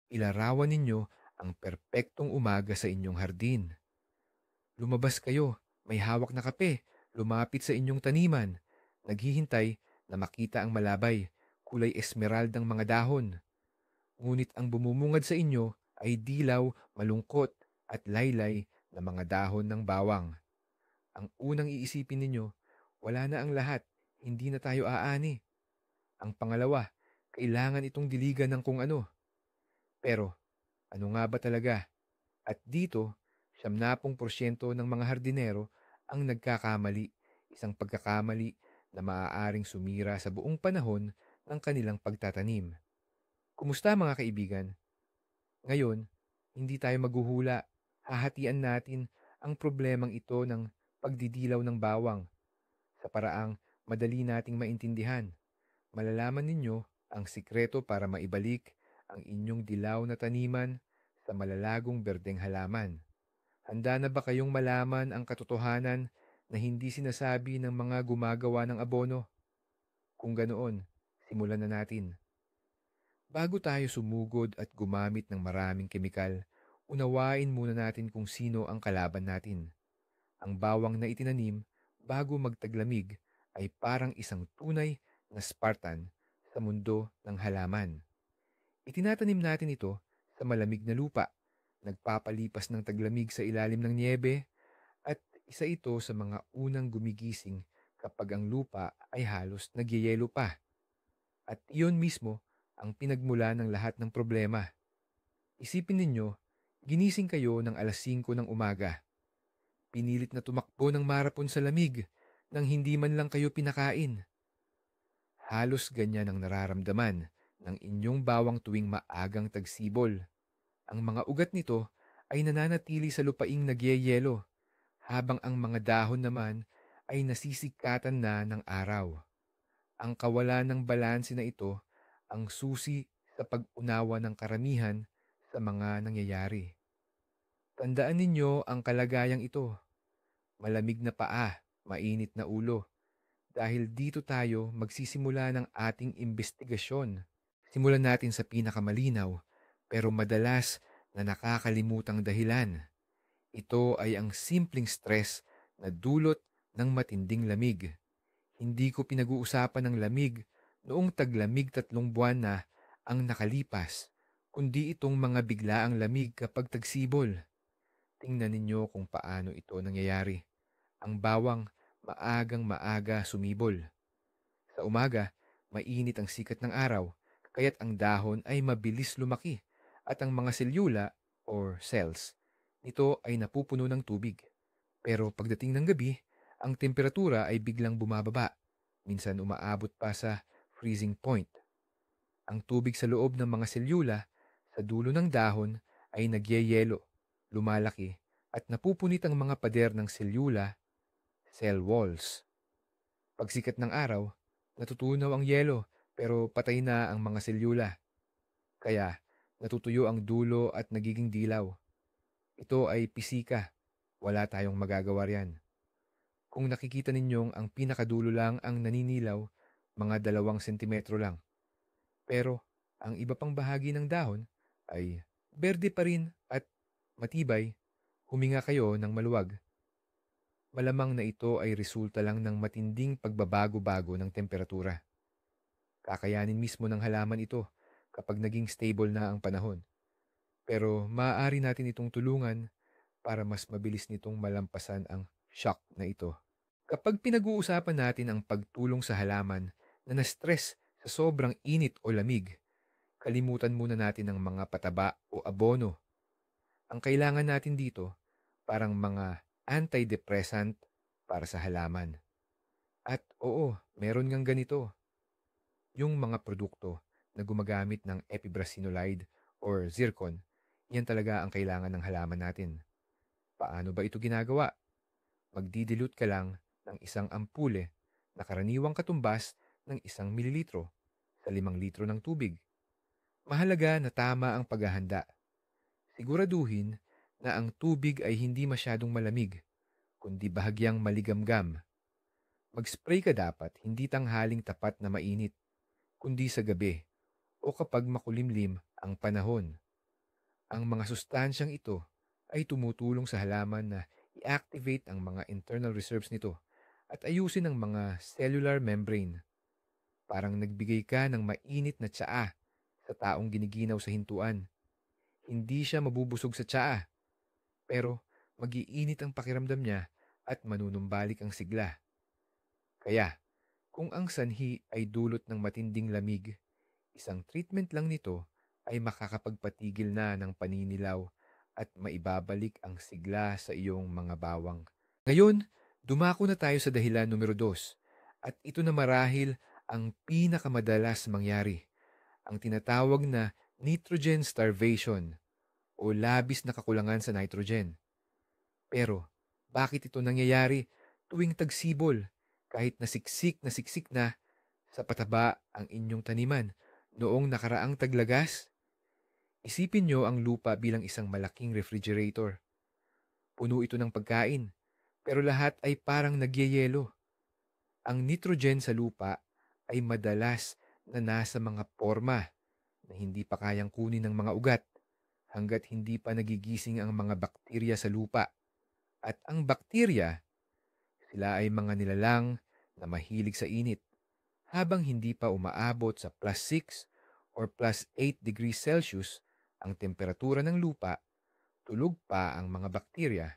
ilarawan ninyo ang perpektong umaga sa inyong hardin. Lumabas kayo, may hawak na kape, lumapit sa inyong taniman, naghihintay na makita ang malabay, kulay esmeraldang mga dahon. Ngunit ang bumumungad sa inyo ay dilaw, malungkot at laylay na mga dahon ng bawang. Ang unang iisipin ninyo, wala na ang lahat, hindi na tayo aani. Ang pangalawa, kailangan itong diligan ng kung ano. Pero ano nga ba talaga? At dito, 70% ng mga hardinero ang nagkakamali, isang pagkakamali na maaaring sumira sa buong panahon ng kanilang pagtatanim. Kumusta mga kaibigan? Ngayon, hindi tayo maghuhula. Hahatian natin ang problemang ito ng pagdidilaw ng bawang sa paraang madali nating maintindihan. Malalaman ninyo ang sikreto para maibalik ang inyong dilaw na taniman sa malalagong berdeng halaman. Handa na ba kayong malaman ang katotohanan na hindi sinasabi ng mga gumagawa ng abono? Kung ganoon, simulan na natin. Bago tayo sumugod at gumamit ng maraming kemikal, unawain muna natin kung sino ang kalaban natin. Ang bawang na itinanim bago magtaglamig ay parang isang tunay na Spartan sa mundo ng halaman. Itinatanim natin ito sa malamig na lupa, nagpapalipas ng taglamig sa ilalim ng niebe, at isa ito sa mga unang gumigising kapag ang lupa ay halos nagyayelo pa. At iyon mismo ang pinagmula ng lahat ng problema. Isipin ninyo, ginising kayo ng alas 5 ng umaga. Pinilit na tumakbo ng marapon sa lamig nang hindi man lang kayo pinakain. Halos ganyan ang nararamdaman ng inyong bawang tuwing maagang tagsibol. Ang mga ugat nito ay nananatili sa lupaing nagyeyelo, habang ang mga dahon naman ay nasisikatan na ng araw. Ang kawalan ng balanse na ito ang susi sa pag-unawa ng karamihan sa mga nangyayari. Tandaan ninyo ang kalagayang ito. Malamig na paa, mainit na ulo. Dahil dito tayo magsisimula ng ating imbestigasyon. Simulan natin sa pinakamalinaw pero madalas na nakakalimutang dahilan. Ito ay ang simpleng stress na dulot ng matinding lamig. Hindi ko pinag-uusapan ng lamig noong taglamig 3 buwan na ang nakalipas, kundi itong mga biglaang lamig kapag tagsibol. Tingnan ninyo kung paano ito nangyayari. Ang bawang maagang maaga sumibol. Sa umaga, mainit ang sikat ng araw, kaya't ang dahon ay mabilis lumaki at ang mga selyula or cells nito ay napupuno ng tubig. Pero pagdating ng gabi, ang temperatura ay biglang bumababa. Minsan umaabot pa sa freezing point. Ang tubig sa loob ng mga selyula sa dulo ng dahon ay nagyeyelo, lumalaki at napupunit ang mga pader ng selyula, cell walls. Pagsikat ng araw, natutunaw ang yelo pero patay na ang mga selyula. Kaya natutuyo ang dulo at nagiging dilaw. Ito ay pisika. Wala tayong magagawa riyan. Kung nakikita ninyong ang pinakadulo lang ang naninilaw, mga 2 sentimetro lang. Pero ang iba pang bahagi ng dahon ay berde pa rin at matibay. Huminga kayo ng maluwag. Malamang na ito ay resulta lang ng matinding pagbabago-bago ng temperatura. Kakayanin mismo ng halaman ito kapag naging stable na ang panahon. Pero maaari natin itong tulungan para mas mabilis nitong malampasan ang shock na ito. Kapag pinag-uusapan natin ang pagtulong sa halaman na na-stress sa sobrang init o lamig, kalimutan muna natin ang mga pataba o abono. Ang kailangan natin dito, parang mga antidepressant para sa halaman. At oo, meron ngang ganito. Yung mga produkto na gumagamit ng epibrasinolide or zircon, yan talaga ang kailangan ng halaman natin. Paano ba ito ginagawa? Magdidilute ka lang ng isang ampule na karaniwang katumbas ng 1 mililitro sa 5 litro ng tubig. Mahalaga na tama ang paghahanda. Siguraduhin na ang tubig ay hindi masyadong malamig, kundi bahagyang maligamgam. Mag-spray ka dapat hindi tanghaling tapat na mainit, kundi sa gabi o kapag makulimlim ang panahon. Ang mga sustansyang ito ay tumutulong sa halaman na i-activate ang mga internal reserves nito at ayusin ang mga cellular membrane. Parang nagbigay ka ng mainit na tsaa sa taong giniginaw sa hintuan. Hindi siya mabubusog sa tsaa, pero mag-iinit ang pakiramdam niya at manunumbalik ang sigla. Kaya, kung ang sanhi ay dulot ng matinding lamig, isang treatment lang nito ay makakapagpatigil na ng paninilaw at maibabalik ang sigla sa iyong mga bawang. Ngayon, dumako na tayo sa dahilan numero 2 at ito na marahil ang pinakamadalas mangyari, ang tinatawag na nitrogen starvation o labis na kakulangan sa nitrogen. Pero, bakit ito nangyayari tuwing tagsibol kahit nasiksik na sa pataba ang inyong taniman noong nakaraang taglagas? Isipin nyo ang lupa bilang isang malaking refrigerator. Puno ito ng pagkain, pero lahat ay parang nagyeyelo. Ang nitrogen sa lupa ay madalas na nasa mga porma na hindi pa kayang kunin ng mga ugat hanggat hindi pa nagigising ang mga bakterya sa lupa. At ang bakterya, sila ay mga nilalang na mahilig sa init. Habang hindi pa umaabot sa +6 or +8 degrees Celsius ang temperatura ng lupa, tulog pa ang mga bakterya.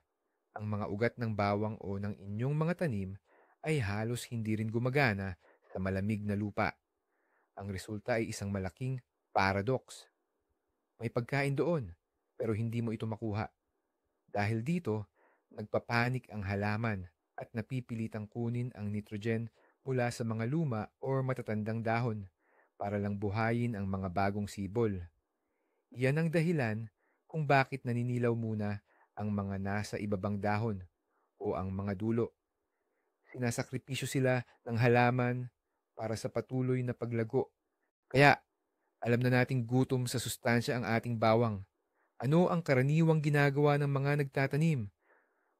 Ang mga ugat ng bawang o ng inyong mga tanim ay halos hindi rin gumagana sa malamig na lupa. Ang resulta ay isang malaking paradox. May pagkain doon, pero hindi mo ito makuha. Dahil dito, nagpapanik ang halaman at napipilitang kunin ang nitrogen mula sa mga luma o matatandang dahon para lang buhayin ang mga bagong sibol. Iyan ang dahilan kung bakit naninilaw muna ang mga nasa ibabang dahon o ang mga dulo. Sinasakripisyo sila ng halaman para sa patuloy na paglago. Kaya, alam na nating gutom sa sustansya ang ating bawang. Ano ang karaniwang ginagawa ng mga nagtatanim?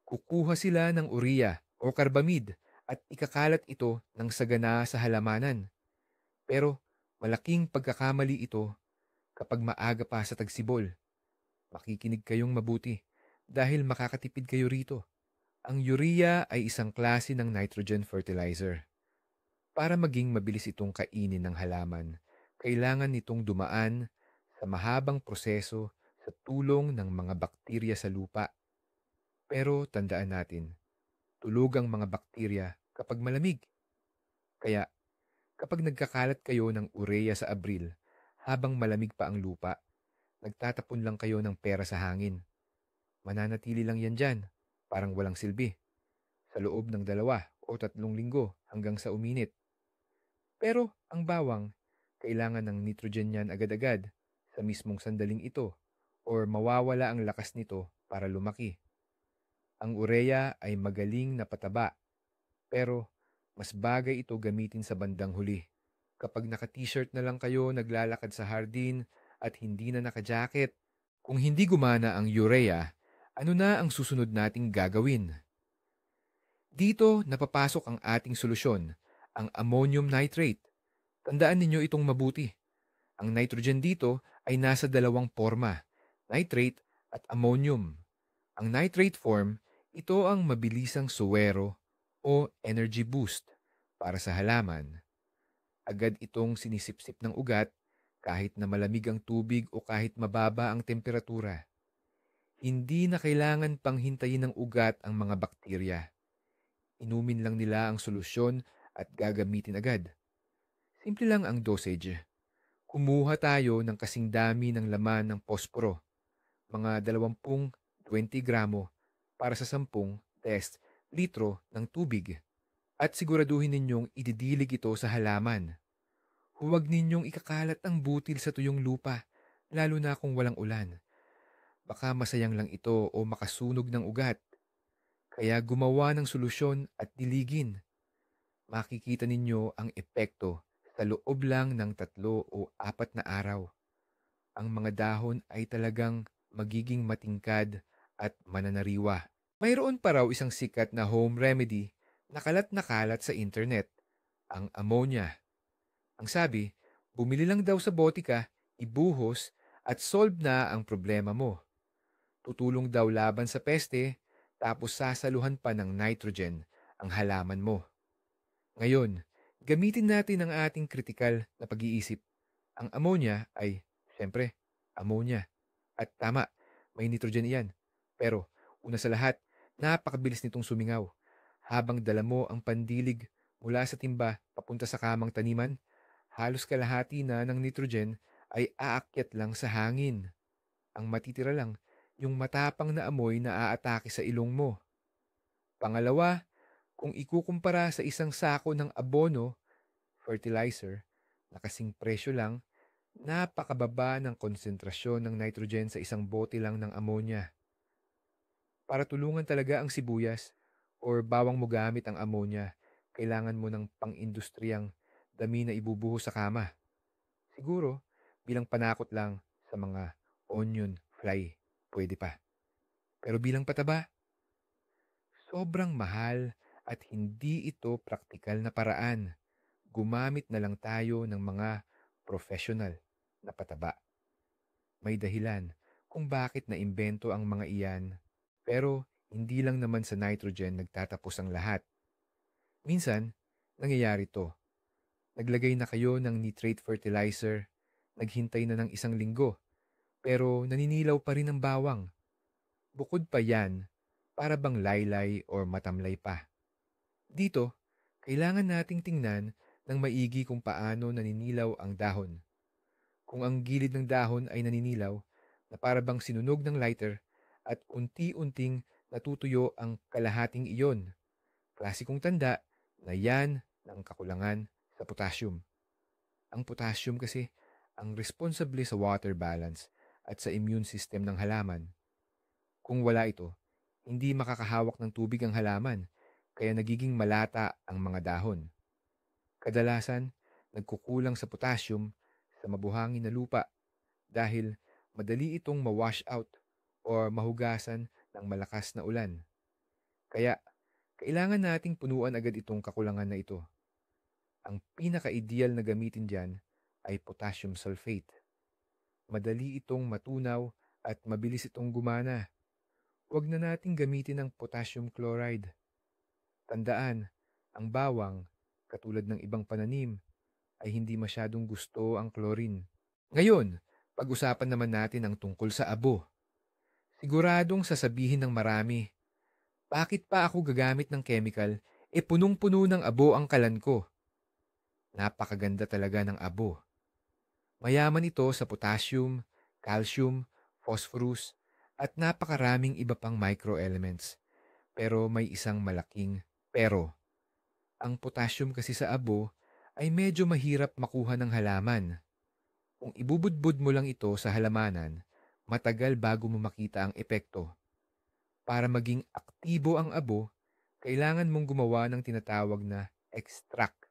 Kukuha sila ng urea o karbamid at ikakalat ito ng sagana sa halamanan. Pero malaking pagkakamali ito kapag maaga pa sa tagsibol. Makikinig kayong mabuti dahil makakatipid kayo rito. Ang urea ay isang klase ng nitrogen fertilizer. Para maging mabilis itong kainin ng halaman, kailangan nitong dumaan sa mahabang proseso sa tulong ng mga bakterya sa lupa. Pero tandaan natin, tulog ang mga bakterya kapag malamig. Kaya kapag nagkakalat kayo ng urea sa Abril habang malamig pa ang lupa, nagtatapon lang kayo ng pera sa hangin. Mananatili lang yan dyan, parang walang silbi, sa loob ng 2 o 3 linggo hanggang sa uminit. Pero ang bawang, kailangan ng nitrogen niyan agad-agad sa mismong sandaling ito or mawawala ang lakas nito para lumaki. Ang urea ay magaling na pataba, pero mas bagay ito gamitin sa bandang huli. Kapag naka-t-shirt na lang kayo naglalakad sa hardin at hindi na naka-jacket, kung hindi gumana ang urea, ano na ang susunod nating gagawin? Dito napapasok ang ating solusyon, ang ammonium nitrate. Tandaan ninyo itong mabuti. Ang nitrogen dito ay nasa 2 forma, nitrate at ammonium. Ang nitrate form, ito ang mabilisang suwero o energy boost para sa halaman. Agad itong sinisipsip ng ugat kahit na malamig ang tubig o kahit mababa ang temperatura. Hindi na kailangan pang hintayin ng ugat ang mga bakterya. Inumin lang nila ang solusyon at gagamitin agad. Simple lang ang dosage. Kumuha tayo ng kasing dami ng laman ng posporo, mga 20 gramo para sa 10 test litro ng tubig. At siguraduhin ninyong ididilig ito sa halaman. Huwag ninyong ikakalat ang butil sa tuyong lupa, lalo na kung walang ulan. Baka masayang lang ito o makasunog ng ugat. Kaya gumawa ng solusyon at diligin. Makikita ninyo ang epekto sa loob lang ng 3 o 4 na araw. Ang mga dahon ay talagang magiging matingkad at mananariwa. Mayroon pa raw isang sikat na home remedy na kalat sa internet, ang ammonia. Ang sabi, bumili lang daw sa botika, ibuhos at solve na ang problema mo. Tutulong daw laban sa peste, tapos sasaluhan pa ng nitrogen ang halaman mo. Ngayon, gamitin natin ang ating kritikal na pag-iisip. Ang ammonia ay, siyempre, ammonia. At tama, may nitrogen iyan. Pero, una sa lahat, napakabilis nitong sumingaw. Habang dala mo ang pandilig mula sa timba papunta sa kamang taniman, halos kalahati na ng nitrogen ay aakyat lang sa hangin. Ang matitira lang, yung matapang na amoy na aatake sa ilong mo. Pangalawa, kung ikukumpara sa isang sako ng abono, fertilizer, na kasing presyo lang, napakababa ng konsentrasyon ng nitrogen sa isang bote lang ng ammonia. Para tulungan talaga ang sibuyas or bawang mo gamit ang ammonia, kailangan mo ng pang-industriyang dami na ibubuho sa kama. Siguro, bilang panakot lang sa mga onion fly, pwede pa. Pero bilang pataba, sobrang mahal at hindi ito praktikal na paraan. Gumamit na lang tayo ng mga professional na pataba. May dahilan kung bakit naimbento ang mga iyan, pero hindi lang naman sa nitrogen nagtatapos ang lahat. Minsan, nangyayari to. Naglagay na kayo ng nitrate fertilizer, naghintay na ng 1 linggo, pero naninilaw pa rin ang bawang. Bukod pa yan, para bang laylay or matamlay pa. Dito, kailangan nating tingnan ng maigi kung paano naninilaw ang dahon. Kung ang gilid ng dahon ay naninilaw na para bang sinunog ng lighter at unti-unting natutuyo ang kalahating iyon, klasikong tanda na yan ng kakulangan sa potassium. Ang potassium kasi ang responsable sa water balance at sa immune system ng halaman. Kung wala ito, hindi makakahawak ng tubig ang halaman, kaya nagiging malata ang mga dahon. Kadalasan, nagkukulang sa potassium sa mabuhangin na lupa dahil madali itong ma-wash out or mahugasan ng malakas na ulan. Kaya, kailangan nating punuan agad itong kakulangan na ito. Ang pinaka-ideal na gamitin dyan ay potassium sulfate. Madali itong matunaw at mabilis itong gumana. Huwag na nating gamitin ang potassium chloride. Tandaan, ang bawang, katulad ng ibang pananim, ay hindi masyadong gusto ang chlorine. Ngayon, pag-usapan naman natin ang tungkol sa abo. Siguradong sasabihin ng marami, bakit pa ako gagamit ng chemical, punong-puno ng abo ang kalan ko? Napakaganda talaga ng abo. Mayaman ito sa potassium, calcium, phosphorus, at napakaraming iba pang microelements. Pero may isang malaking pero. Ang potassium kasi sa abo ay medyo mahirap makuha ng halaman. Kung ibubudbud mo lang ito sa halamanan, matagal bago mo makita ang epekto. Para maging aktibo ang abo, kailangan mong gumawa ng tinatawag na extract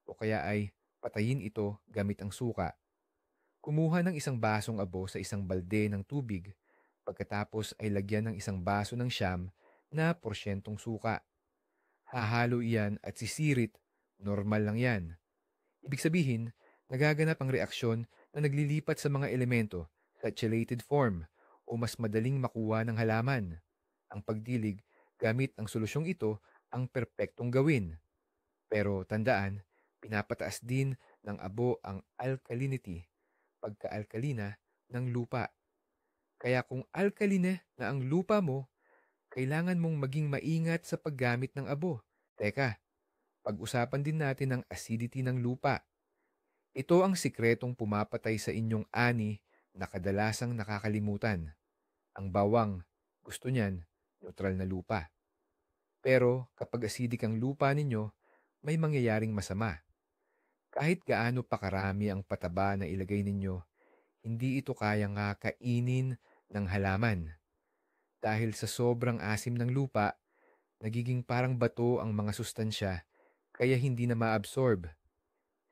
o kaya ay patayin ito gamit ang suka. Kumuha ng 1 basong abo sa 1 balde ng tubig, pagkatapos ay lagyan ng 1 baso ng siyam na porsyentong suka. Hahalo iyan at sisirit, normal lang yan. Ibig sabihin, nagaganap ang reaksyon na naglilipat sa mga elemento sa chelated form o mas madaling makuha ng halaman. Ang pagdilig gamit ang solusyong ito ang perpektong gawin. Pero tandaan, pinapataas din ng abo ang alkalinity, pagka-alkalina ng lupa. Kaya kung alkaline na ang lupa mo, kailangan mong maging maingat sa paggamit ng abo. Teka, pag-usapan din natin ang acidity ng lupa. Ito ang sikretong pumapatay sa inyong ani na kadalasang nakakalimutan. Ang bawang, gusto niyan, neutral na lupa. Pero kapag acidic ang lupa ninyo, may mangyayaring masama. Kahit gaano pa karami ang pataba na ilagay ninyo, hindi ito kayang kainin ng halaman. Dahil sa sobrang asim ng lupa, nagiging parang bato ang mga sustansya, kaya hindi na ma-absorb.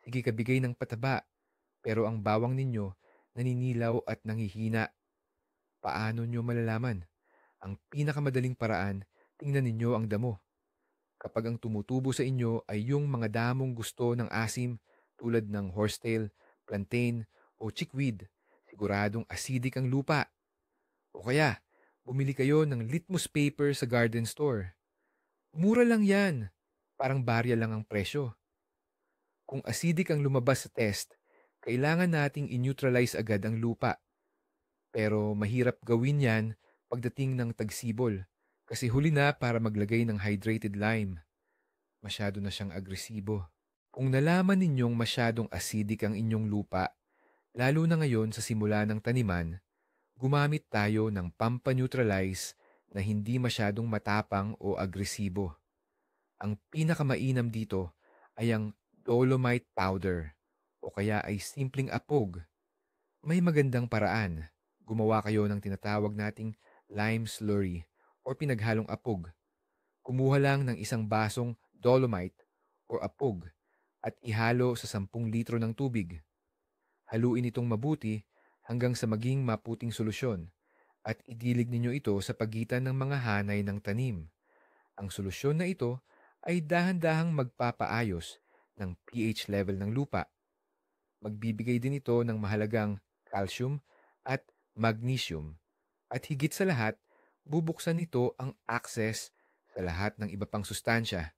Sige kabigay ng pataba, pero ang bawang ninyo naninilaw at nanghihina. Paano nyo malalaman? Ang pinakamadaling paraan, tingnan ninyo ang damo. Kapag ang tumutubo sa inyo ay yung mga damong gusto ng asim tulad ng horsetail, plantain o chickweed, siguradong acidic ang lupa. O kaya, bumili kayo ng litmus paper sa garden store. Mura lang yan. Parang barya lang ang presyo. Kung acidic ang lumabas sa test, kailangan nating i-neutralize agad ang lupa. Pero mahirap gawin yan pagdating ng tagsibol kasi huli na para maglagay ng hydrated lime. Masyado na siyang agresibo. Kung nalaman ninyong masyadong acidic ang inyong lupa, lalo na ngayon sa simula ng taniman, gumamit tayo ng pampa-neutralize na hindi masyadong matapang o agresibo. Ang pinakamainam dito ay ang dolomite powder o kaya ay simpleng apog. May magandang paraan. Gumawa kayo ng tinatawag nating lime slurry o pinaghalong apog. Kumuha lang ng isang basong dolomite o apog at ihalo sa 10 litro ng tubig. Haluin itong mabuti hanggang sa maging maputing solusyon at idilig ninyo ito sa pagitan ng mga hanay ng tanim. Ang solusyon na ito ay dahan-dahang magpapaayos ng pH level ng lupa. Magbibigay din ito ng mahalagang calcium at magnesium. At higit sa lahat, bubuksan nito ang access sa lahat ng iba pang sustansya.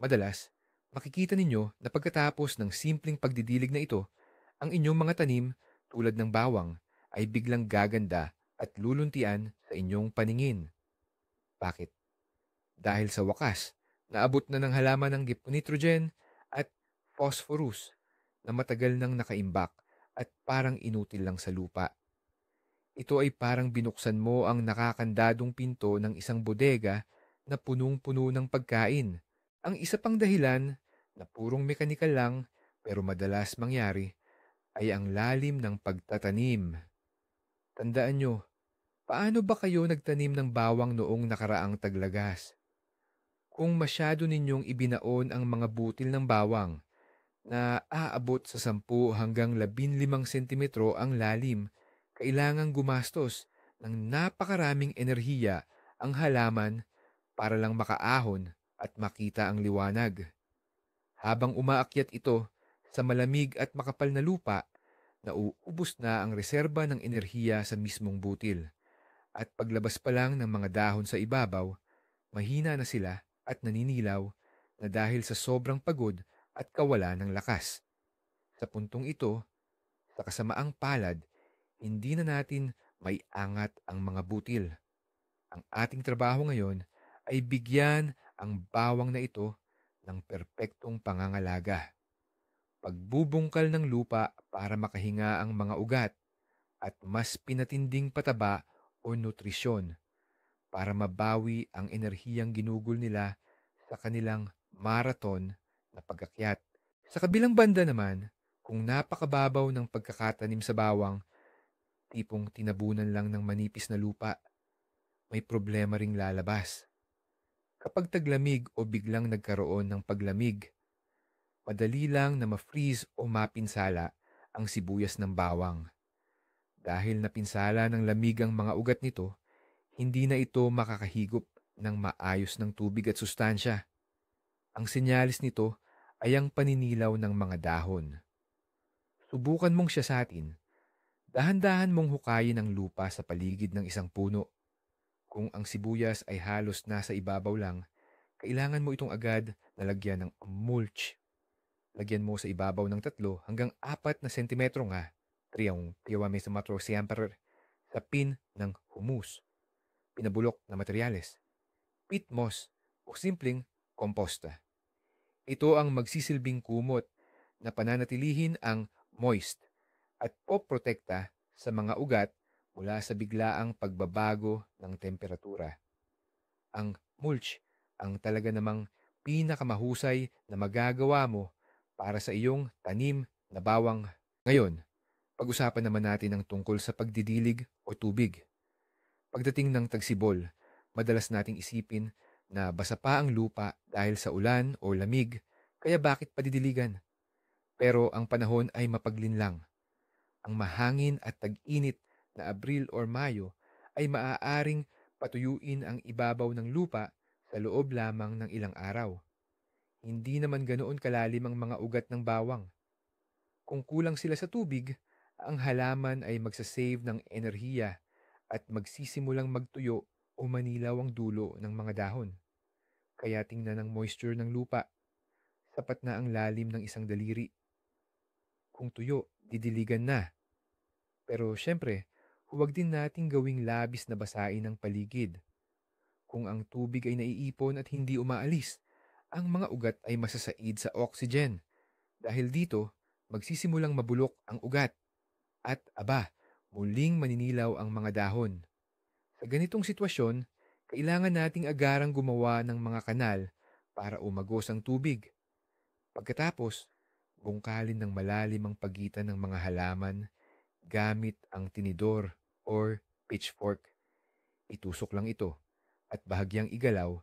Madalas, makikita ninyo na pagkatapos ng simpleng pagdidilig na ito, ang inyong mga tanim tulad ng bawang ay biglang gaganda at luluntian sa inyong paningin. Bakit? Dahil sa wakas, naabot na ng halaman ng nitrogen at phosphorus na matagal nang nakaimbak at parang inutil lang sa lupa. Ito ay parang binuksan mo ang nakakandadong pinto ng isang bodega na punong-puno ng pagkain. Ang isa pang dahilan na purong mekanikal lang pero madalas mangyari ay ang lalim ng pagtatanim. Tandaan nyo, paano ba kayo nagtanim ng bawang noong nakaraang taglagas? Kung masyado ninyong ibinaon ang mga butil ng bawang na aabot sa 10 hanggang 15 sentimetro ang lalim, kailangang gumastos ng napakaraming enerhiya ang halaman para lang makaahon at makita ang liwanag. Habang umaakyat ito sa malamig at makapal na lupa, nauubos na ang reserba ng enerhiya sa mismong butil. At paglabas pa lang ng mga dahon sa ibabaw, mahina na sila at naninilaw na dahil sa sobrang pagod at kawalan ng lakas. Sa puntong ito, sa kasamaang palad, hindi na natin may angat ang mga butil. Ang ating trabaho ngayon ay bigyan ang bawang na ito ng perpektong pangangalaga. Pagbubungkal ng lupa para makahinga ang mga ugat at mas pinatinding pataba o nutrisyon para mabawi ang enerhiyang ginugol nila sa kanilang marathon na pagakyat. Sa kabilang banda naman, kung napakababaw ng pagkakatanim sa bawang, tipong tinabunan lang ng manipis na lupa, may problema ring lalabas. Kapag taglamig o biglang nagkaroon ng paglamig, madali lang na ma-freeze o mapinsala ang sibuyas ng bawang. Dahil napinsala ng lamig ang mga ugat nito, hindi na ito makakahigop ng maayos ng tubig at sustansya. Ang senyalis nito ay ang paninilaw ng mga dahon. Subukan mong siyasatin. Dahan-dahan mong hukayin ang lupa sa paligid ng isang puno. Kung ang sibuyas ay halos nasa ibabaw lang, kailangan mo itong agad na lagyan ng mulch. Lagyan mo sa ibabaw ng 3 hanggang 4 na sentimetro nga, 3 siempre sa pin ng humus, pinabulok na materyales, peat moss o simpleng komposta. Ito ang magsisilbing kumot na pananatilihin ang moist at poprotekta sa mga ugat mula sa biglaang pagbabago ng temperatura. Ang mulch ang talaga namang pinakamahusay na magagawa mo para sa iyong tanim na bawang. Ngayon, pag-usapan naman natin ang tungkol sa pagdidilig o tubig. Pagdating ng tagsibol, madalas nating isipin na basa pa ang lupa dahil sa ulan o lamig, kaya bakit padidiligan? Pero ang panahon ay mapaglinlang. Ang mahangin at tag-init na Abril or Mayo ay maaaring patuyuin ang ibabaw ng lupa sa loob lamang ng ilang araw. Hindi naman ganoon kalalim ang mga ugat ng bawang. Kung kulang sila sa tubig, ang halaman ay magsasave ng enerhiya at magsisimulang magtuyo o manilaw ang dulo ng mga dahon. Kaya tingnan ang moisture ng lupa. Sapat na ang lalim ng isang daliri. Kung tuyo, didiligan na. Pero syempre, huwag din nating gawing labis na basain ang paligid. Kung ang tubig ay naiipon at hindi umaalis, ang mga ugat ay masasaid sa oxygen. Dahil dito, magsisimulang mabulok ang ugat at muling maninilaw ang mga dahon. Sa ganitong sitwasyon, kailangan nating agarang gumawa ng mga kanal para umagos ang tubig. Pagkatapos, bungkalin ng malalim ang pagitan ng mga halaman gamit ang tinidor or pitchfork. Itusok lang ito at bahagyang igalaw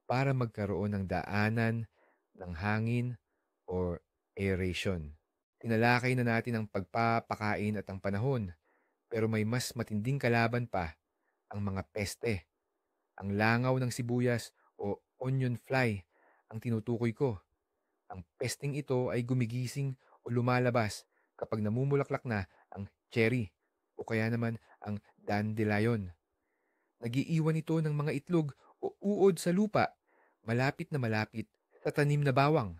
para magkaroon ng daanan ng hangin or aeration. Tinalakay na natin ang pagpapakain at ang panahon, pero may mas matinding kalaban pa, ang mga peste. Ang langaw ng sibuyas o onion fly ang tinutukoy ko. Ang pesteng ito ay gumigising o lumalabas kapag namumulaklak na ang cherry o kaya naman ang dandelion. Nagiiwan ito ng mga itlog o uod sa lupa, malapit na malapit sa tanim na bawang.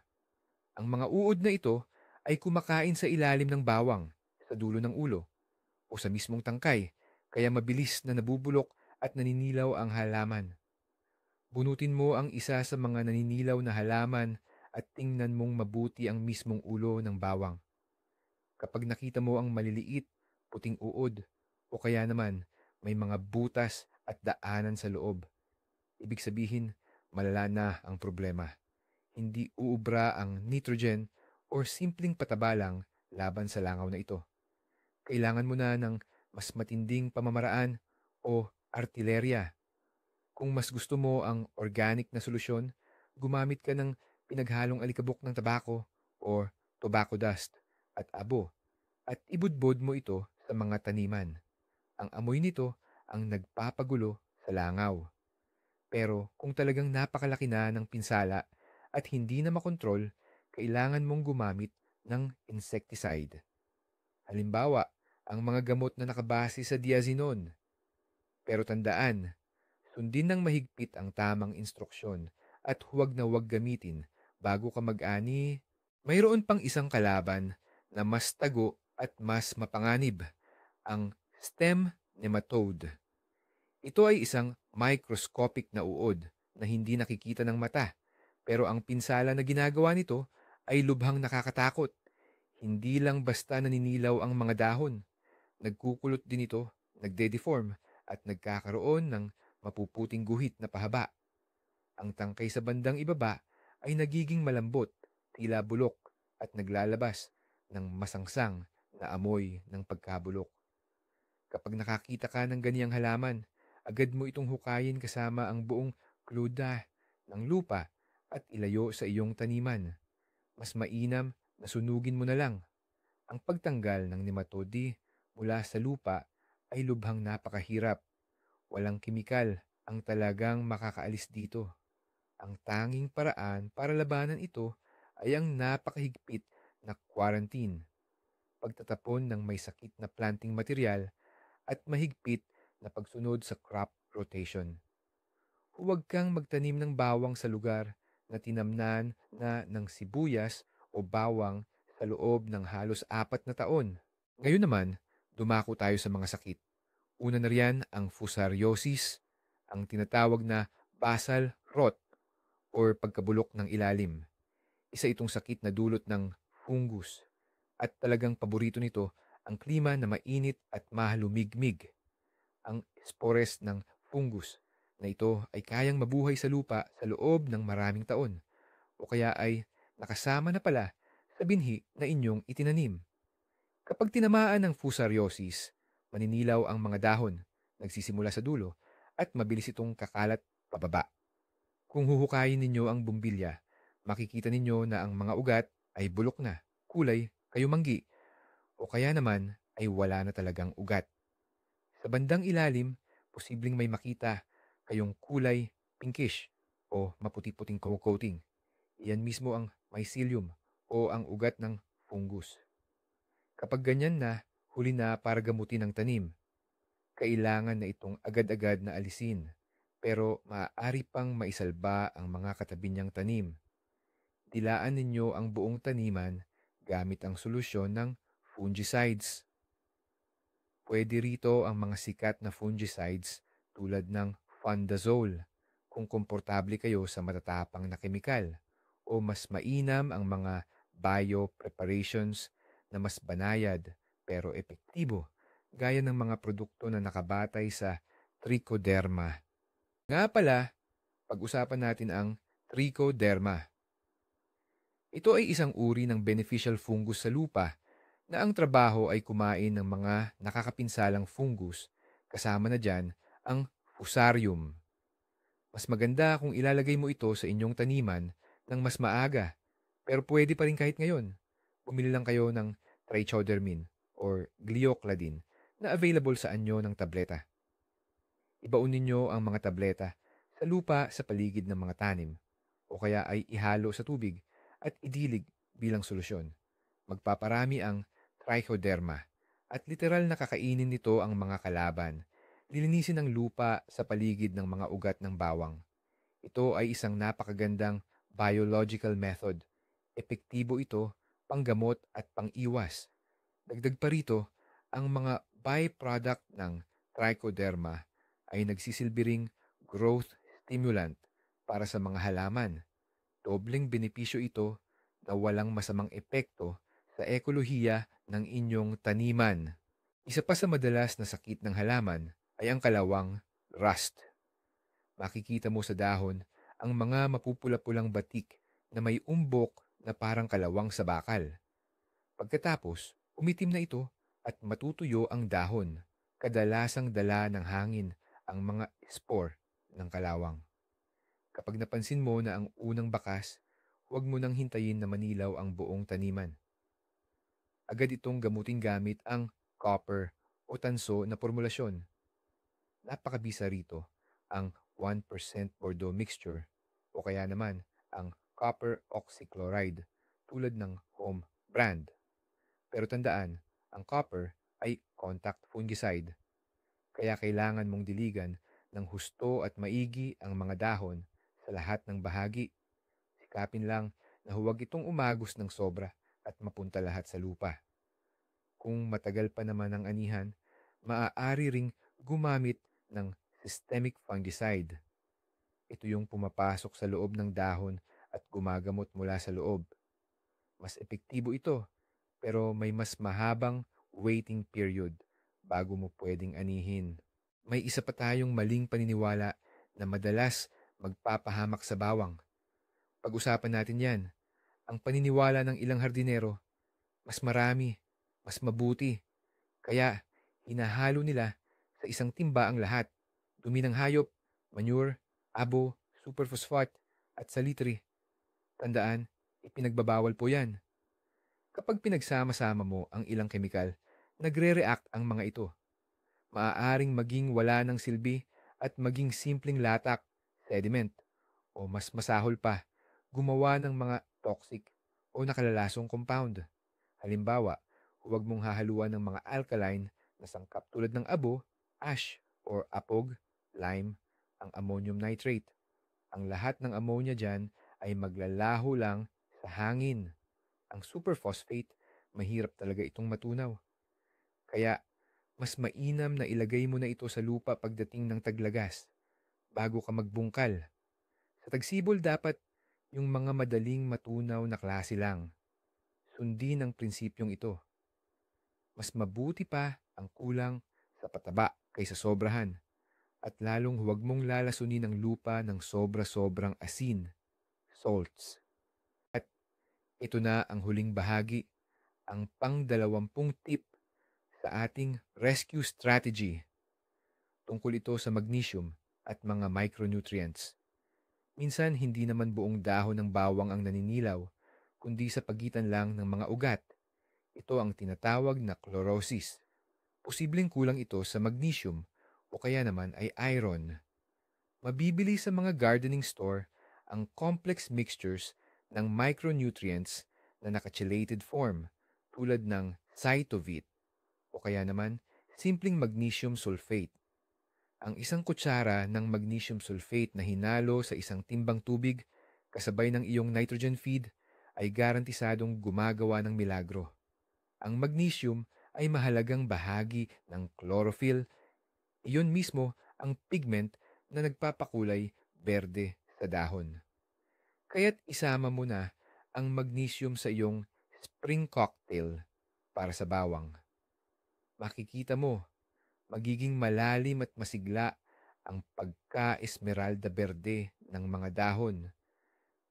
Ang mga uod na ito ay kumakain sa ilalim ng bawang, sa dulo ng ulo, o sa mismong tangkay, kaya mabilis na nabubulok at naninilaw ang halaman. Bunutin mo ang isa sa mga naninilaw na halaman at tingnan mong mabuti ang mismong ulo ng bawang. Kapag nakita mo ang maliliit, puting uod, o kaya naman may mga butas at daanan sa loob, ibig sabihin malala na ang problema. Hindi uubra ang nitrogen or simpleng pataba lang laban sa langaw na ito. Kailangan mo na ng mas matinding pamamaraan o artilerya. Kung mas gusto mo ang organic na solusyon, gumamit ka ng pinaghalong alikabok ng tabako or tobacco dust at abo at ibudbod mo ito sa mga taniman. Ang amoy nito ang nagpapagulo sa langaw. Pero kung talagang napakalaki na ng pinsala at hindi na makontrol, kailangan mong gumamit ng insecticide. Halimbawa, ang mga gamot na nakabase sa diazinon. Pero tandaan, sundin ng mahigpit ang tamang instruksyon at huwag na huwag gamitin bago ka mag-ani. Mayroon pang isang kalaban na mas tago at mas mapanganib, ang stem nematode. Ito ay isang microscopic na uod na hindi nakikita ng mata, pero ang pinsala na ginagawa nito ay lubhang nakakatakot. Hindi lang basta naninilaw ang mga dahon, nagkukulot din ito, nagde-deform at nagkakaroon ng mapuputing guhit na pahaba. Ang tangkay sa bandang ibaba ay nagiging malambot, tila bulok at naglalabas ng masangsang na amoy ng pagkabulok. Kapag nakakita ka ng ganiyang halaman, agad mo itong hukayin kasama ang buong kluda ng lupa at ilayo sa iyong taniman. Mas mainam na sunugin mo na lang. Ang pagtanggal ng nematode mula sa lupa ay lubhang napakahirap. Walang kimikal ang talagang makakaalis dito. Ang tanging paraan para labanan ito ay ang napakahigpit na quarantine, pagtatapon ng may sakit na planting material at mahigpit na pagsunod sa crop rotation. Huwag kang magtanim ng bawang sa lugar na tinamnan na ng sibuyas o bawang sa loob ng halos 4 na taon. Ngayon naman, dumako tayo sa mga sakit. Una na riyan ang fusariosis, ang tinatawag na basal rot or pagkabulok ng ilalim. Isa itong sakit na dulot ng fungus at talagang paborito nito ang klima na mainit at mahalumigmig. Ang spores ng fungus na ito ay kayang mabuhay sa lupa sa loob ng maraming taon o kaya ay nakasama na pala sa binhi na inyong itinanim. Kapag tinamaan ng fusariosis, maninilaw ang mga dahon, nagsisimula sa dulo, at mabilis itong kakalat pababa. Kung huhukayin ninyo ang bumbilya, makikita ninyo na ang mga ugat ay bulok na, kulay kayumanggi, o kaya naman ay wala na talagang ugat. Sa bandang ilalim, posibleng may makita kayong kulay pinkish o maputi-puting coating. Iyan mismo ang mycelium o ang ugat ng fungus. Kapag ganyan na, huli na para gamutin ang tanim. Kailangan na itong agad-agad na alisin, pero maaari pang maisalba ang mga katabi niyang tanim. Dilaan ninyo ang buong taniman gamit ang solusyon ng fungicides. Pwede rito ang mga sikat na fungicides tulad ng fondazole kung komportable kayo sa matatapang na kemikal, o mas mainam ang mga bio-preparations na mas banayad pero epektibo gaya ng mga produkto na nakabatay sa trichoderma. Nga pala, pag-usapan natin ang trichoderma. Ito ay isang uri ng beneficial fungus sa lupa na ang trabaho ay kumain ng mga nakakapinsalang fungus, kasama na dyan ang fusarium. Mas maganda kung ilalagay mo ito sa inyong taniman ng mas maaga, pero pwede pa rin kahit ngayon. Bumili lang kayo ng trichodermin or gliocladin na available sa anyo ng tableta. Ibaon ninyo ang mga tableta sa lupa sa paligid ng mga tanim, o kaya ay ihalo sa tubig at idilig bilang solusyon. Magpaparami ang trichoderma at literal na kakainin nito ang mga kalaban. Lilinisin ang lupa sa paligid ng mga ugat ng bawang. Ito ay isang napakagandang biological method. Epektibo ito panggamot at pangiwas. Dagdag pa rito, ang mga byproduct ng trichoderma ay nagsisilbi ring growth stimulant para sa mga halaman. Dobleng benepisyo ito na walang masamang epekto sa ekolohiya ng inyong taniman. Isa pa sa madalas na sakit ng halaman ay ang kalawang rust. Makikita mo sa dahon ang mga mapupula-pulang batik na may umbok na parang kalawang sa bakal. Pagkatapos, umitim na ito at matutuyo ang dahon. Kadalasang dala ng hangin ang mga spore ng kalawang. Kapag napansin mo na ang unang bakas, huwag mo nang hintayin na manilaw ang buong taniman. Agad itong gamutin gamit ang copper o tanso na formulasyon. Napakabisa rito ang 1% Bordeaux mixture o kaya naman ang copper oxychloride tulad ng home brand. Pero tandaan, ang copper ay contact fungicide, kaya kailangan mong diligan ng husto at maigi ang mga dahon sa lahat ng bahagi. Sikapin lang na huwag itong umagos ng sobra at mapunta lahat sa lupa. Kung matagal pa naman ang anihan, maaari ring gumamit ng systemic fungicide. Ito yung pumapasok sa loob ng dahon at gumagamot mula sa loob. Mas epektibo ito, pero may mas mahabang waiting period bago mo pwedeng anihin. May isa pa tayong maling paniniwala na madalas magpapahamak sa bawang. Pag-usapan natin yan. Ang paniniwala ng ilang hardinero, mas marami, mas mabuti. Kaya hinahalo nila sa isang timba ang lahat. Dumi ng hayop, manure, abo, superphosphate, at salitri. Tandaan, ipinagbabawal po yan. Kapag pinagsama-sama mo ang ilang kemikal, nagre-react ang mga ito. Maaaring maging wala ng silbi at maging simpleng latak, sediment, o mas masahol pa, gumawa ng mga toxic o nakalalasong compound. Halimbawa, huwag mong hahaluan ng mga alkaline na sangkap tulad ng abo, ash, or apog, lime, ang ammonium nitrate. Ang lahat ng ammonia dyan ay maglalaho lang sa hangin. Ang superphosphate, mahirap talaga itong matunaw. Kaya, mas mainam na ilagay mo na ito sa lupa pagdating ng taglagas, bago ka magbungkal. Sa tagsibol dapat yung mga madaling matunaw na klase lang. Sundin ang prinsipyong ito. Mas mabuti pa ang kulang sa pataba kaysa sobrahan. At lalong huwag mong lalasunin ang lupa ng sobra-sobrang asin, salts. At ito na ang huling bahagi, ang pang-20 tip sa ating rescue strategy. Tungkol ito sa magnesium at mga micronutrients. Minsan hindi naman buong dahon ng bawang ang naninilaw, kundi sa pagitan lang ng mga ugat. Ito ang tinatawag na chlorosis. Posibleng kulang ito sa magnesium o kaya naman ay iron. Mabibili sa mga gardening store ang complex mixtures ng micronutrients na naka-chelated form tulad ng Cytovit o o kaya naman simpleng magnesium sulfate. Ang isang kutsara ng magnesium sulfate na hinalo sa isang timbang tubig kasabay ng iyong nitrogen feed ay garantisadong gumagawa ng milagro. Ang magnesium ay mahalagang bahagi ng chlorophyll. Iyon mismo ang pigment na nagpapakulay berde sa dahon. Kaya't isama mo na ang magnesium sa iyong spring cocktail para sa bawang. Makikita mo, magiging malalim at masigla ang pagka-esmeralda berde ng mga dahon.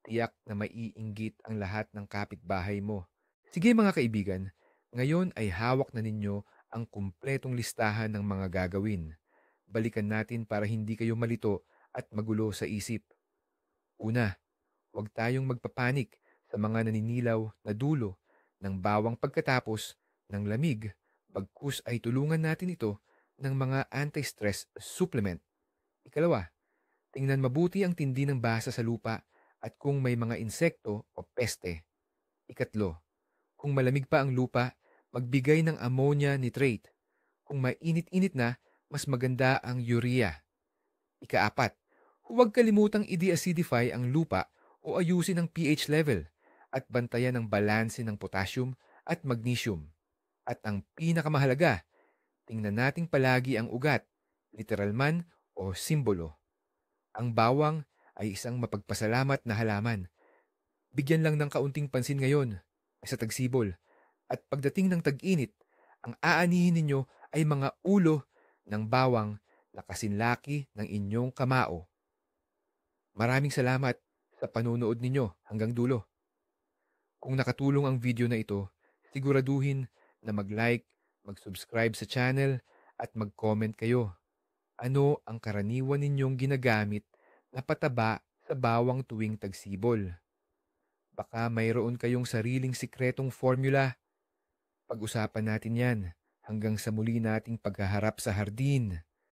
Tiyak na maiinggit ang lahat ng kapitbahay mo. Sige mga kaibigan, ngayon ay hawak na ninyo ang kumpletong listahan ng mga gagawin. Balikan natin para hindi kayo malito at magulo sa isip. Una, huwag tayong magpapanik sa mga naninilaw na dulo ng bawang pagkatapos ng lamig, bagkus ay tulungan natin ito ng mga anti-stress supplement. Ikalawa, tingnan mabuti ang tindi ng basa sa lupa at kung may mga insekto o peste. Ikatlo, kung malamig pa ang lupa, magbigay ng ammonia nitrate. Kung mainit-init na, mas maganda ang urea. Ikaapat, huwag kalimutang i-deacidify ang lupa o ayusin ang pH level at bantayan ang balanse ng potassium at magnesium. At ang pinakamahalaga, tingnan nating palagi ang ugat, literal man o simbolo. Ang bawang ay isang mapagpasalamat na halaman. Bigyan lang ng kaunting pansin ngayon sa tagsibol. At pagdating ng tag-init, ang aanihin ninyo ay mga ulo ng bawang na kasinlaki ng inyong kamao. Maraming salamat sa panunood ninyo hanggang dulo. Kung nakatulong ang video na ito, siguraduhin na mag-like, mag-subscribe sa channel at mag-comment kayo. Ano ang karaniwan ninyong ginagamit na pataba sa bawang tuwing tagsibol? Baka mayroon kayong sariling sikretong formula. Pag-usapan natin yan hanggang sa muli nating paghaharap sa hardin.